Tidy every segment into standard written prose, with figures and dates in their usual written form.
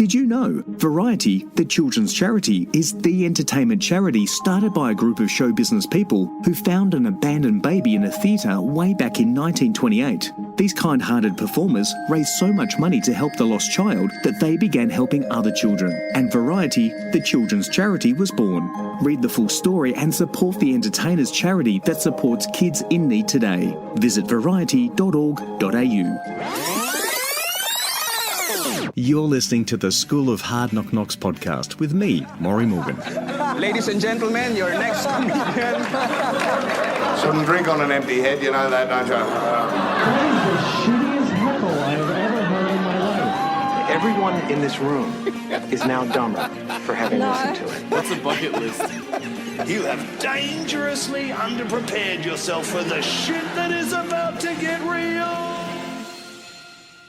Did you know Variety, the children's charity, is the entertainment charity started by a group of show business people who found an abandoned baby in a theatre way back in 1928. These kind-hearted performers raised so much money to help the lost child that they began helping other children, and Variety, the children's charity, was born. Read the full story and support the entertainers charity that supports kids in need today. Visit variety.org.au. You're listening to the School of Hard Knock Knocks podcast with me, Maury Morgan. Ladies and gentlemen, your next comedian. Shouldn't drink on an empty head, you know that, don't you? That is the shittiest heckle I have ever heard in my life. Everyone in this room is now dumber for having listened to it. What's a bucket list? You have dangerously underprepared yourself for the shit that is about to get real.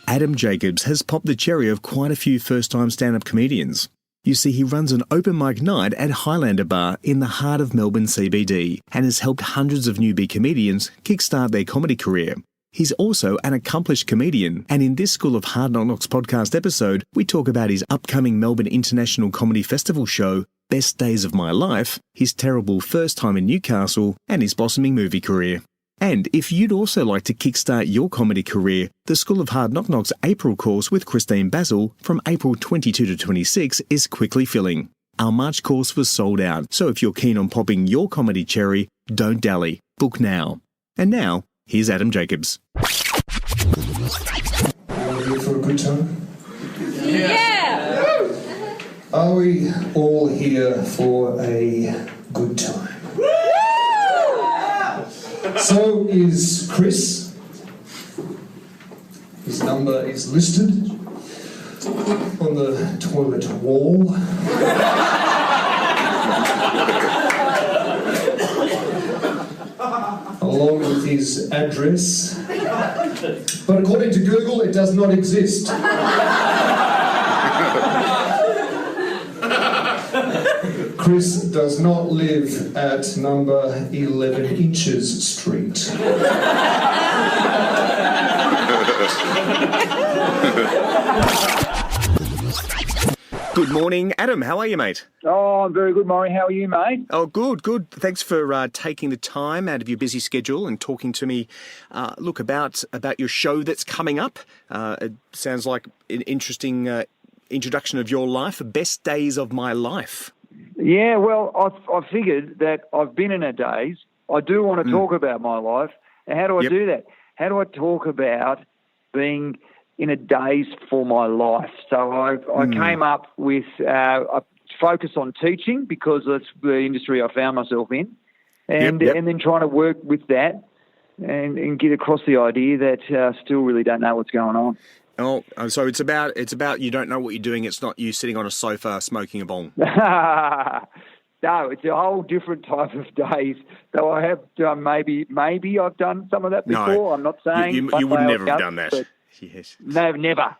Adam Jacobs has popped the cherry of quite a few first-time stand-up comedians. You see, he runs an open mic night at Highlander Bar in the heart of Melbourne CBD and has helped hundreds of newbie comedians kickstart their comedy career. He's also an accomplished comedian, and in this School of Hard Knock Knocks podcast episode, we talk about his upcoming Melbourne International Comedy Festival show, Best Days of My Life, his terrible first time in Newcastle, and his blossoming movie career. And if you'd also like to kickstart your comedy career, the School of Hard Knock Knocks April course with Christine Basil from April 22 to 26 is quickly filling. Our March course was sold out, so if you're keen on popping your comedy cherry, don't dally. Book now. And now, here's Adam Jacobs. Are we here for a good time? Yeah! Are we all here for a good time? So is Chris. His number is listed on the toilet wall. Along with his address. But according to Google, it does not exist. Chris does not live at number 11 Inches Street. Good morning, Adam. How are you, mate? Oh, I'm very good, Maury. How are you, mate? Oh, good, good. Thanks for taking the time out of your busy schedule and talking to me, about your show that's coming up. It sounds like an interesting introduction of your life, Best Days of My Life. Yeah, well, I figured that I've been in a daze. I do want to talk about my life. And how do I do that? How do I talk about being in a daze for my life? So I came up with a focus on teaching because that's the industry I found myself in, and then trying to work with that and get across the idea that still really don't know what's going on. Oh, so it's about you don't know what you're doing. It's not you sitting on a sofa smoking a bong. No, it's a whole different type of days. Though I have done maybe I've done some of that before. No, I'm not saying you would never have done that. Yes. No, never.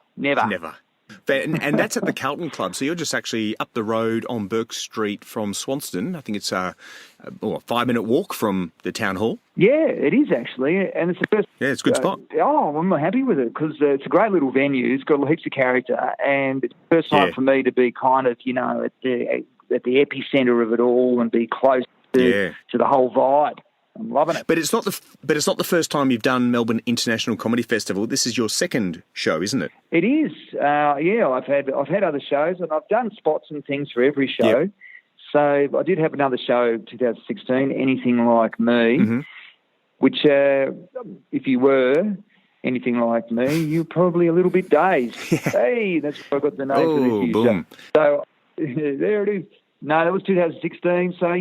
And that's at the Carlton Club. So you're just actually up the road on Burke Street from Swanston. I think it's a 5-minute walk from the town hall. Yeah, it is actually, and it's the first. Yeah, it's a good spot. I'm happy with it because it's a great little venue. It's got heaps of character, and it's the first time for me to be kind of, at the epicenter of it all and be close to the whole vibe. I'm loving it. But it's not the first time you've done Melbourne International Comedy Festival. This is your second show, isn't it? It is. I've had other shows and I've done spots and things for every show. Yep. So I did have another show, 2016, Anything Like Me, which if you were anything like me, you're probably a little bit dazed. Hey, that's where I got the name for this boom. Show. So there it is. No, that was 2016. So, I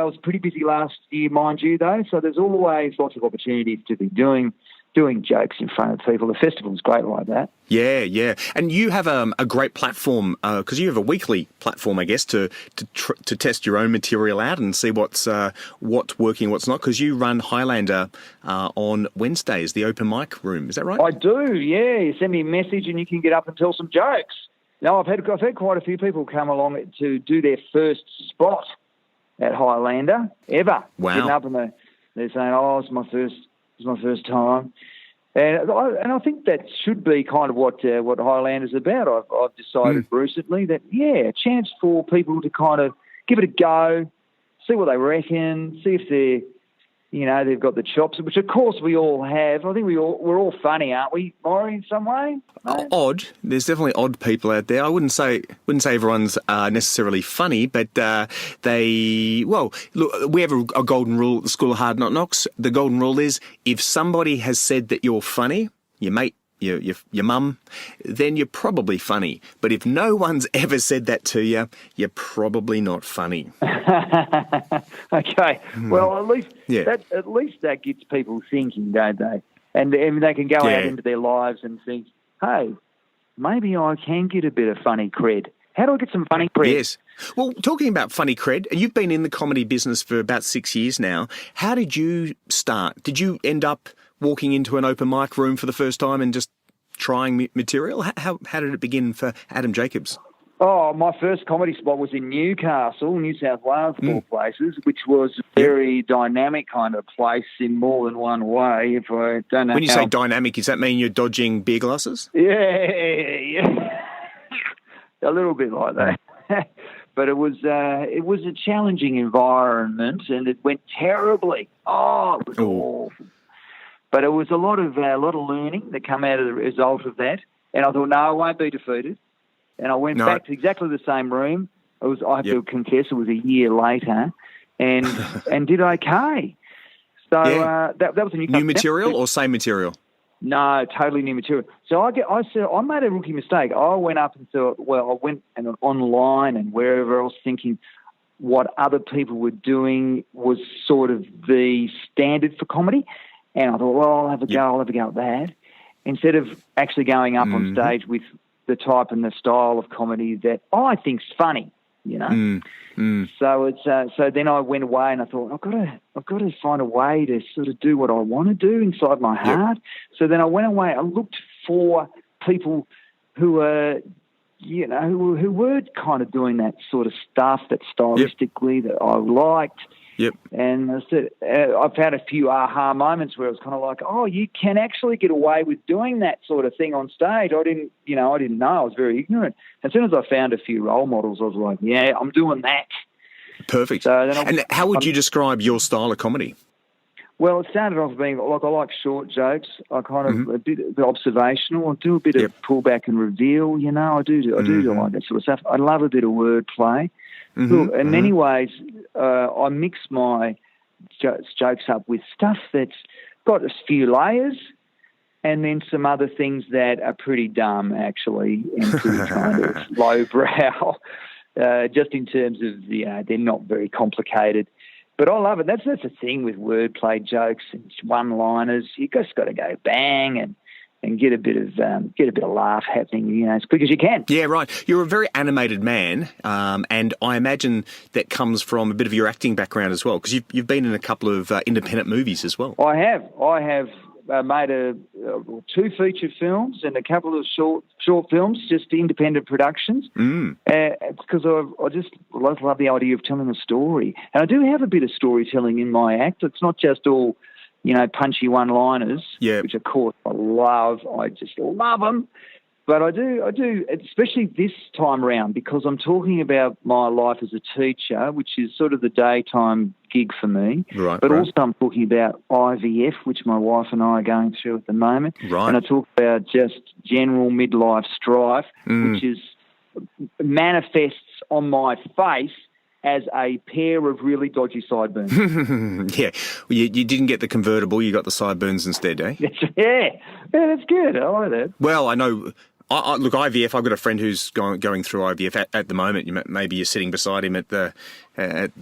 was pretty busy last year, mind you, though. So there's always lots of opportunities to be doing jokes in front of people. The festival's great like that. Yeah. And you have a great platform, because you have a weekly platform, I guess, to test your own material out and see what's working, what's not, because you run Highlander on Wednesdays, the open mic room. Is that right? I do, yeah. You send me a message and you can get up and tell some jokes. No, I've had quite a few people come along to do their first spot at Highlander ever. Wow! Getting up and they're saying, "Oh, it's my first time," And I think that should be kind of what Highlander's about. I've decided recently that, a chance for people to kind of give it a go, see what they reckon, see if they've got the chops, which of course we all have. I think we're all funny, aren't we, Maury, in some way? No? Odd. There's definitely odd people out there. I wouldn't say everyone's necessarily funny, but look, we have a golden rule at the School of Hard Knock Knocks. The golden rule is if somebody has said that you're funny, your mate, your mum, then you're probably funny. But if no one's ever said that to you, you're probably not funny. Okay. Well, at least that gets people thinking, don't they? And they can go out into their lives and think, hey, maybe I can get a bit of funny cred. How do I get some funny cred? Yes. Well, talking about funny cred, you've been in the comedy business for about 6 years now. How did you start? Did you end up walking into an open mic room for the first time and just trying material? How did it begin for Adam Jacobs? Oh, my first comedy spot was in Newcastle, New South Wales, of all places, which was a very dynamic kind of place in more than one way. If I don't know. When you say dynamic, does that mean you're dodging beer glasses? Yeah. A little bit like that. But it was a challenging environment, and it went terribly. Oh, it was awful. But it was a lot of learning that came out of the result of that. And I thought, no, I won't be defeated. And I went back to exactly the same room. I have to confess, it was a year later, and did okay. So that was a new material or same material? No, totally new material. So I made a rookie mistake. I went up and thought, I went online and wherever else thinking what other people were doing was sort of the standard for comedy. And I thought, I'll have a go at that. Instead of actually going up on stage with the type and the style of comedy that I think's funny, So then I went away and I thought, I've got to find a way to sort of do what I want to do inside my heart. So then I went away. I looked for people who were, who were kind of doing that sort of stuff that stylistically that I liked. Yep. And I said, I've had a few aha moments where it was kind of like, you can actually get away with doing that sort of thing on stage. I didn't know. I was very ignorant. As soon as I found a few role models, I was like, I'm doing that. Perfect. So then how would you describe your style of comedy? Well, it started off being like I like short jokes. I kind of a bit observational. I do a bit of pullback and reveal. I do like that sort of stuff. I love a bit of wordplay. In many ways, I mix my jokes up with stuff that's got a few layers and then some other things that are pretty dumb, actually, and pretty kind of lowbrow, just in terms of, they're not very complicated. But I love it. That's the thing with wordplay jokes and one-liners. You just got to go bang and get a bit of laugh happening, as quick as you can. Yeah, right. You're a very animated man, and I imagine that comes from a bit of your acting background as well, because you've been in a couple of independent movies as well. I have made 2 feature films and a couple of short films, just independent productions, because I just love the idea of telling a story. And I do have a bit of storytelling in my act. It's not just all punchy one-liners, which of course I love. I just love them. But I do, especially this time around, because I'm talking about my life as a teacher, which is sort of the daytime gig for me. Right. But also I'm talking about IVF, which my wife and I are going through at the moment. Right. And I talk about just general midlife strife, which manifests on my face as a pair of really dodgy sideburns. Yeah. Well, you didn't get the convertible, you got the sideburns instead, eh? Yeah, that's good. I like that. Well, I know. Look, IVF, I've got a friend who's going through IVF at the moment. Maybe you're sitting beside him at the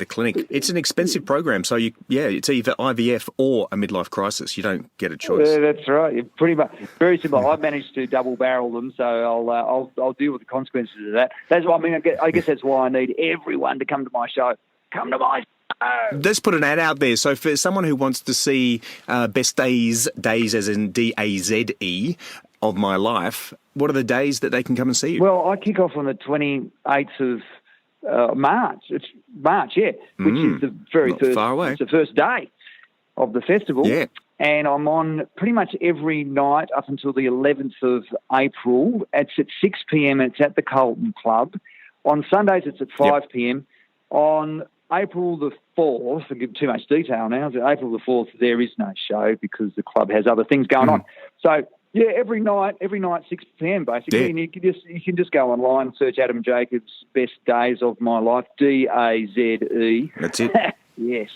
clinic. It's an expensive program, so it's either IVF or a midlife crisis. You don't get a choice. Yeah, that's right. Pretty much, very similar. I've managed to double barrel them, so I'll deal with the consequences of that. That's why I guess that's why I need everyone to come to my show. Come to my show. Let's put an ad out there. So for someone who wants to see best days as in DAZE of my life, what are the days that they can come and see you? Well, I kick off on the 28th of March. It's March, which is the very first. Far away. It's the first day of the festival. Yeah. and I'm on pretty much every night up until the 11th of April. It's at 6 p.m. It's at the Carlton Club. On Sundays, it's at 5 p.m. On April the 4th, I'll give too much detail now, April the 4th, there is no show because the club has other things going on. So, yeah, every night, 6 p.m. basically, and you can just go online, search Adam Jacobs, Best Days of My Life, D-A-Z-E. That's it. Yes.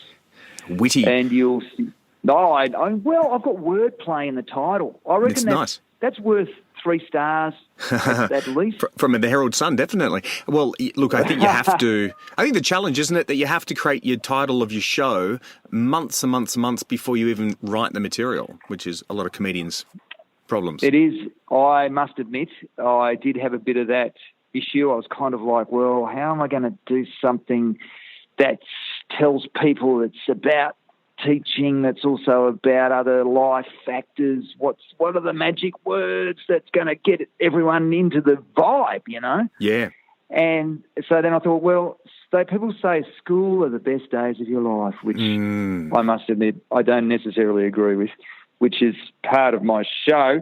Witty. And you'll see. No, I've got wordplay in the title. I reckon It's nice. That's worth 3 stars at least. From the Herald Sun, definitely. Well, look, I think you have to... I think the challenge, isn't it, that you have to create your title of your show months and months and months before you even write the material, which is a lot of comedians' problems. It is. I must admit, I did have a bit of that issue. I was kind of like, well, how am I going to do something that tells people it's about teaching, that's also about other life factors? What are the magic words that's going to get everyone into the vibe, you know? Yeah. And so then I thought, well, people say school are the best days of your life, which I must admit I don't necessarily agree with, which is part of my show.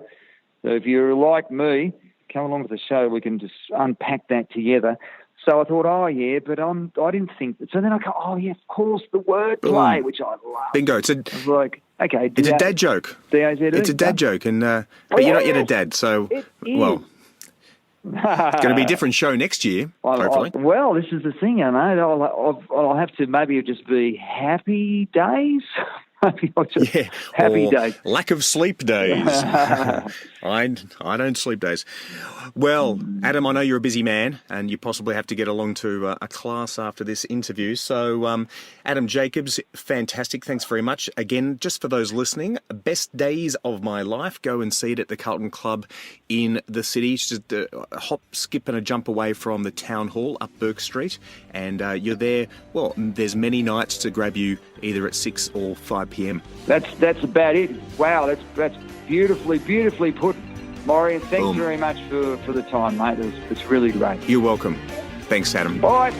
So if you're like me, come along to the show, we can just unpack that together. So I thought, oh, yeah, but I didn't think that. So then I go, oh, yeah, of course, the wordplay, which I love. Bingo. I was like, okay. It's a dad joke. D-A-Z-E. It's a dad joke, and but you're not yet a dad, so, well, it's going to be a different show next year, hopefully. Well, this is the thing, I know. I'll have to maybe just be happy days. Happy days. Lack of sleep days. I don't sleep days. Well, Adam, I know you're a busy man and you possibly have to get along to a class after this interview. So, Adam Jacobs, fantastic. Thanks very much. Again, just for those listening, Best Days of My Life. Go and see it at the Carlton Club in the city. It's just a hop, skip and a jump away from the Town Hall up Burke Street. And you're there, well, there's many nights to grab you either at 6 or 5 p.m. That's about it. Wow, that's beautifully put, Maury. And thanks very much for the time, mate. It's really great. You're welcome. Thanks, Adam. Bye.